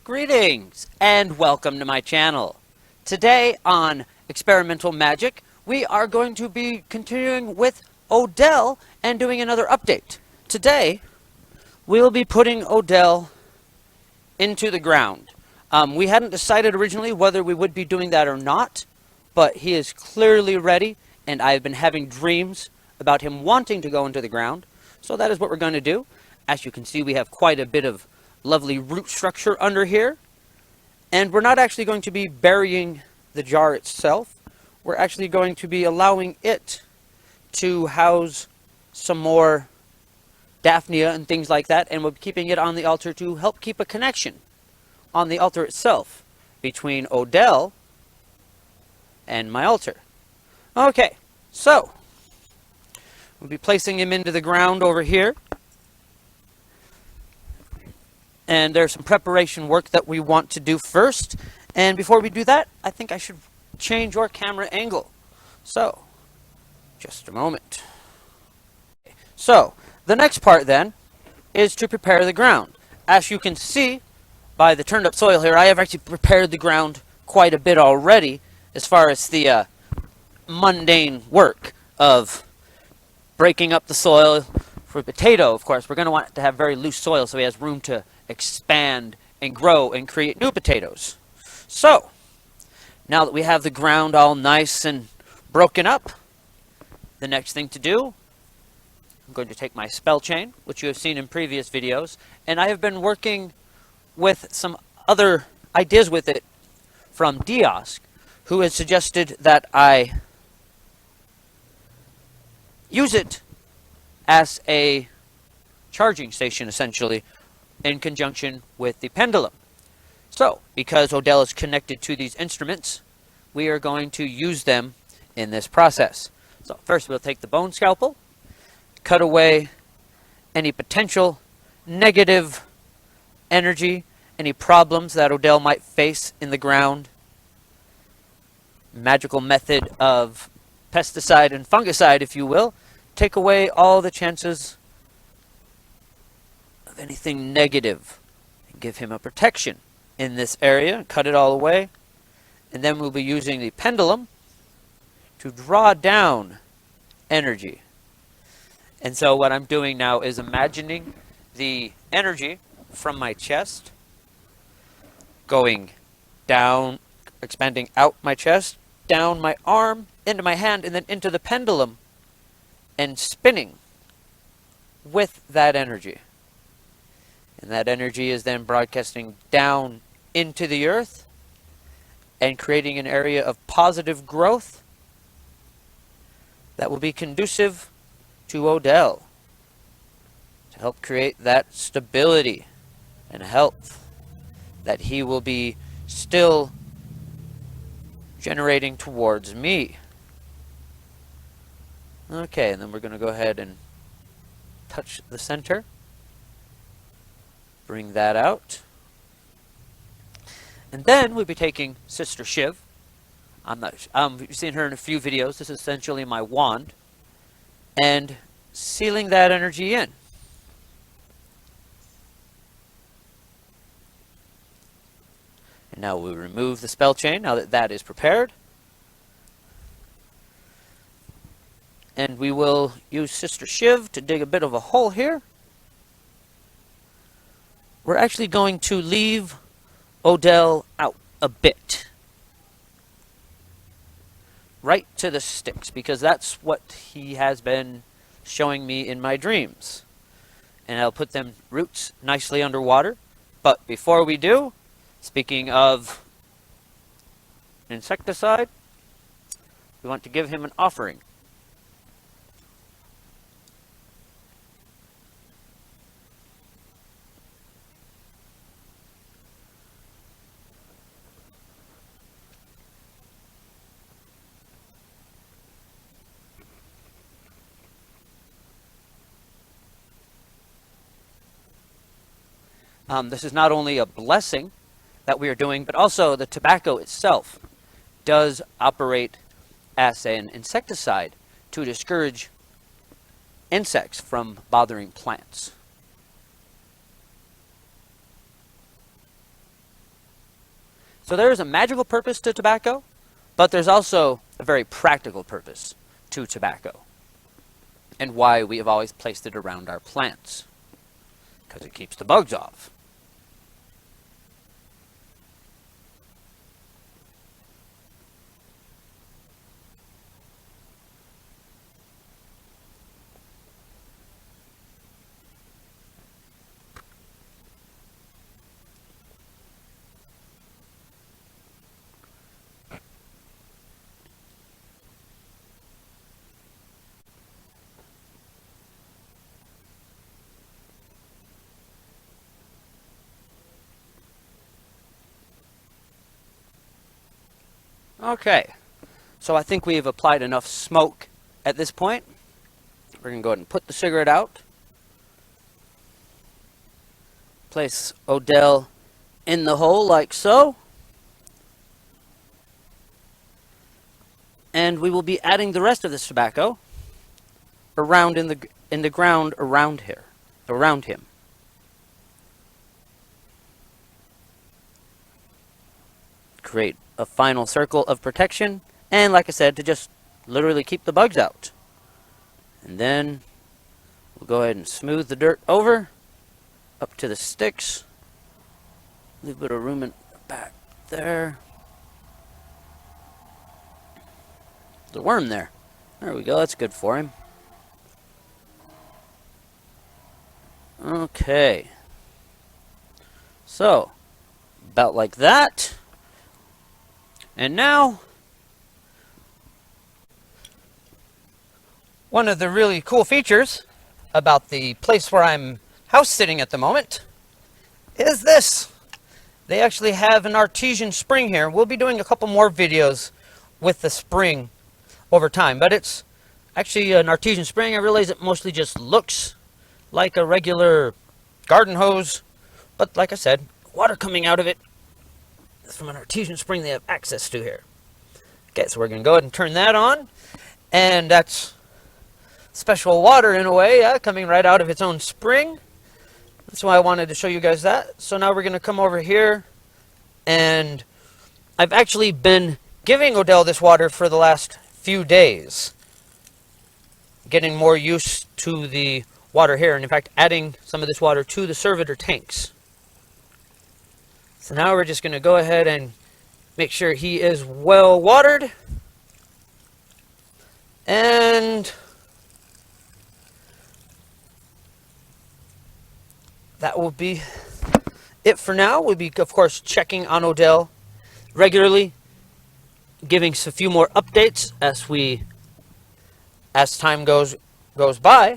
Greetings and welcome to my channel. Today on Experimental Magic, we are going to be continuing with Odell and doing another update. Today, we'll be putting Odell into the ground. We hadn't decided originally whether we would be doing that or not, but he is clearly ready, and I've been having dreams about him wanting to go into the ground. So that is what we're going to do. As you can see, we have quite a bit of lovely root structure under here, and we're not actually going to be burying the jar itself. We're actually going to be allowing it to house some more Daphnia and things like that, and we'll be keeping it on the altar to help keep a connection on the altar itself between Odell and my altar. Okay, so we'll be placing him into the ground over here. And there's some preparation work that we want to do first. And before we do that, I think I should change our camera angle. So, just a moment. So, the next part then is to prepare the ground. As you can see by the turned up soil here, I have actually prepared the ground quite a bit already as far as the mundane work of breaking up the soil. For potato, of course, we're going to want it to have very loose soil so he has room to expand and grow and create new potatoes. So, now that we have the ground all nice and broken up, the next thing to do, I'm going to take my spell chain, which you have seen in previous videos, and I have been working with some other ideas with it from Diosk, who has suggested that I use it as a charging station, essentially, in conjunction with the pendulum. So, because Odell is connected to these instruments, we are going to use them in this process. So first we'll take the bone scalpel, cut away any potential negative energy, any problems that Odell might face in the ground. Magical method of pesticide and fungicide, if you will. Take away all the chances of anything negative and give him a protection in this area. Cut it all away. And then we'll be using the pendulum to draw down energy. And so what I'm doing now is imagining the energy from my chest going down, expanding out my chest, down my arm, into my hand, and then into the pendulum, and spinning with that energy. And that energy is then broadcasting down into the earth and creating an area of positive growth that will be conducive to Odell to help create that stability and health that he will be still generating towards me. Okay, and then we're going to go ahead and touch the center. Bring that out. And then we'll be taking Sister Shiv. You've seen her in a few videos. This is essentially my wand. And sealing that energy in. And now we'll remove the spell chain now that that is prepared. And we will use Sister Shiv to dig a bit of a hole here. We're actually going to leave Odell out a bit. Right to the sticks, because that's what he has been showing me in my dreams. And I'll put them roots nicely underwater. But before we do, speaking of insecticide, we want to give him an offering. This is not only a blessing that we are doing, but also the tobacco itself does operate as an insecticide to discourage insects from bothering plants. So there is a magical purpose to tobacco, but there's also a very practical purpose to tobacco, and why we have always placed it around our plants, because it keeps the bugs off. Okay, so I think we have applied enough smoke at this point. We're going to go ahead and put the cigarette out. Place Odell in the hole like so. And we will be adding the rest of this tobacco around in the ground around him. Create a final circle of protection, and like I said, to just literally keep the bugs out. And then we'll go ahead and smooth the dirt over up to the sticks. Leave a bit of room in the back there. There's a worm there. There we go, that's good for him. Okay. So, about like that. And now, one of the really cool features about the place where I'm house sitting at the moment is this. They actually have an artesian spring here. We'll be doing a couple more videos with the spring over time, but it's actually an artesian spring. I realize it mostly just looks like a regular garden hose, but like I said, water coming out of it from an artesian spring they have access to here. Okay, so we're going to go ahead and turn that on, and that's special water in a way, coming right out of its own spring. That's why I wanted to show you guys that. So now we're going to come over here, and I've actually been giving Odell this water for the last few days, getting more used to the water here, and in fact adding some of this water to the servitor tanks. So now we're just going to go ahead and make sure he is well watered. And that will be it for now. We'll be, of course, checking on Odell regularly, giving us a few more updates as time goes by.